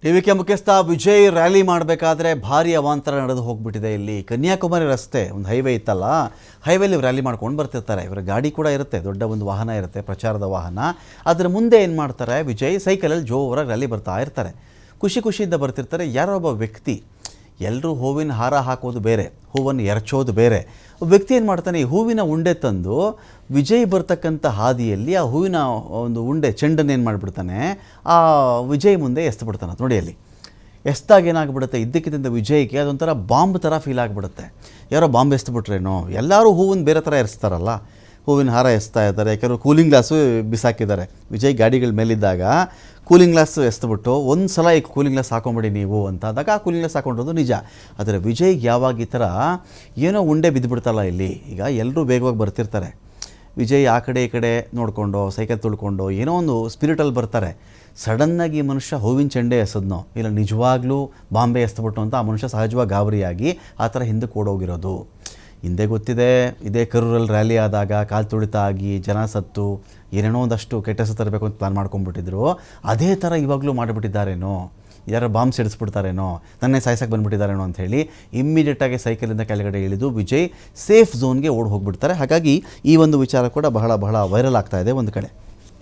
TVK ಮುಖ್ಯಸ್ಥ Vijay rally ಮಾಡಬೇಕಾದ್ರೆ ಭಾರಿ ಅವಾಂತರ ನಡೆದು ಹೋಗ್ಬಿಟ್ಟಿದೆ. ಇಲ್ಲಿ ಕನ್ಯಾಕುಮಾರಿ ರಸ್ತೆ ಒಂದು ಹೈವೇ ಇತ್ತಲ್ಲ, ಹೈವೇಲಿ ರ್ಯಾಲಿ ಮಾಡ್ಕೊಂಡು ಬರ್ತಿರ್ತಾರೆ. ಇವರ ಗಾಡಿ ಕೂಡ ಇರುತ್ತೆ, ದೊಡ್ಡ ಒಂದು ವಾಹನ ಇರುತ್ತೆ, ಪ್ರಚಾರದ ವಾಹನ. ಅದರ ಮುಂದೆ ಏನು ಮಾಡ್ತಾರೆ, ವಿಜಯ್ ಸೈಕಲಲ್ಲಿ ಜೋರಾಗಿ ರ್ಯಾಲಿ ಬರ್ತಾ ಇರ್ತಾರೆ. ಖುಷಿಯಿಂದ ಬರ್ತಿರ್ತಾರೆ. ಯಾರೋ ಒಬ್ಬ ವ್ಯಕ್ತಿ, ಎಲ್ಲರೂ ಹೂವಿನ ಹಾರ ಹಾಕೋದು ಬೇರೆ, ಹೂವನ್ನು ಎರಚೋದು ಬೇರೆ. ವ್ಯಕ್ತಿ ಏನು ಮಾಡ್ತಾನೆ, ಈ ಹೂವಿನ ಉಂಡೆ ತಂದು ವಿಜಯ್ ಬರ್ತಕ್ಕಂಥ ಹಾದಿಯಲ್ಲಿ ಆ ಹೂವಿನ ಒಂದು ಉಂಡೆ ಚೆಂಡನ್ನು ಏನು ಮಾಡಿಬಿಡ್ತಾನೆ, ಆ ವಿಜಯ್ ಮುಂದೆ ಎಸ್ದುಬಿಡ್ತಾನೆ. ನೋಡಿ ಅಲ್ಲಿ ಎಸ್ದಾಗ ಏನಾಗ್ಬಿಡುತ್ತೆ, ಇದ್ದಕ್ಕಿದ್ದಂಥ ವಿಜಯ್ಗೆ ಅದೊಂಥರ ಬಾಂಬ್ ಥರ ಫೀಲ್ ಆಗಿಬಿಡುತ್ತೆ. ಯಾರೋ ಬಾಂಬ್ ಎಸ್ದುಬಿಟ್ರೇನೋ. ಎಲ್ಲರೂ ಹೂವನ್ನು ಬೇರೆ ಥರ ಎರಿಸ್ತಾರಲ್ಲ, ಹೂವಿನ ಹಾರ ಎಸ್ತಾ ಇದ್ದಾರೆ. ಕೆಲವರು ಕೂಲಿಂಗ್ ಗ್ಲಾಸು ಬಿಸಾಕಿದ್ದಾರೆ. ವಿಜಯ್ ಗಾಡಿಗಳ ಮೇಲಿದ್ದಾಗ ಕೂಲಿಂಗ್ ಗ್ಲಾಸ್ ಎಸ್ದುಬಿಟ್ಟು ಒಂದು ಸಲ ಈ ಕೂಲಿಂಗ್ ಗ್ಲಾಸ್ ಹಾಕೊಂಬಿಡಿ ನೀವು ಅಂತ ಅಂದಾಗ ಆ ಕೂಲಿಂಗ್ ಗ್ಲಾಸ್ ಹಾಕೊಂಡಿರೋದು ನಿಜ. ಆದರೆ ವಿಜಯ್ಗೆ ಯಾವಾಗ ಈ ಥರ ಏನೋ ಉಂಡೆ ಬಿದ್ದುಬಿಡ್ತಲ್ಲ ಇಲ್ಲಿ, ಈಗ ಎಲ್ಲರೂ ಬೇಗವಾಗಿ ಬರ್ತಿರ್ತಾರೆ. ವಿಜಯ್ ಆ ಕಡೆ ಈ ಕಡೆ ನೋಡಿಕೊಂಡು ಸೈಕಲ್ ತುಳ್ಕೊಂಡು ಏನೋ ಒಂದು ಸ್ಪಿರಿಟಲ್ಲಿ ಬರ್ತಾರೆ. ಸಡನ್ನಾಗಿ ಮನುಷ್ಯ ಹೂವಿನ ಚೆಂಡೆ ಎಸೆದ್ನೋ ಇಲ್ಲ ನಿಜವಾಗ್ಲೂ ಬಾಂಬೆ ಎಸ್ದುಬಿಟ್ಟು ಅಂತ ಆ ಮನುಷ್ಯ ಸಹಜವಾಗಿ ಗಾಬರಿಯಾಗಿ ಆ ಥರ ಹಿಂದಕ್ಕೆ ಓಡೋಗಿರೋದು. ಹಿಂದೆ ಗೊತ್ತಿದೆ, ಇದೇ ಕರೂರಲ್ಲಿ ರ್ಯಾಲಿ ಆದಾಗ ಕಾಲು ತುಳಿತ ಆಗಿ ಜನ ಸತ್ತು ಏನೇನೋ ಒಂದಷ್ಟು ಕೆಟ್ಟ ಹೆಸರು ತರಬೇಕು ಅಂತ ಪ್ಲಾನ್ ಮಾಡ್ಕೊಂಡ್ಬಿಟ್ಟಿದ್ರು. ಅದೇ ಥರ ಇವಾಗಲೂ ಮಾಡಿಬಿಟ್ಟಿದ್ದಾರೇನೋ, ಯಾರು ಬಾಂಬ್ ಸಿಡಿಸ್ಬಿಡ್ತಾರೇನೋ, ನನ್ನೇ ಸಾಯ್ಸಕ್ಕೆ ಬಂದುಬಿಟ್ಟಿದ್ದಾರೇನೋ ಅಂಥೇಳಿ ಇಮ್ಮಿಡಿಯೇಟಾಗಿ ಸೈಕಲಿಂದ ಕೆಳಗಡೆ ಇಳಿದು ವಿಜಯ್ ಸೇಫ್ ಝೋನ್ಗೆ ಓಡಿ ಹೋಗಿಬಿಡ್ತಾರೆ. ಹಾಗಾಗಿ ಈ ಒಂದು ವಿಚಾರ ಕೂಡ ಬಹಳ ವೈರಲ್ ಆಗ್ತಾ ಇದೆ ಒಂದು ಕಡೆ.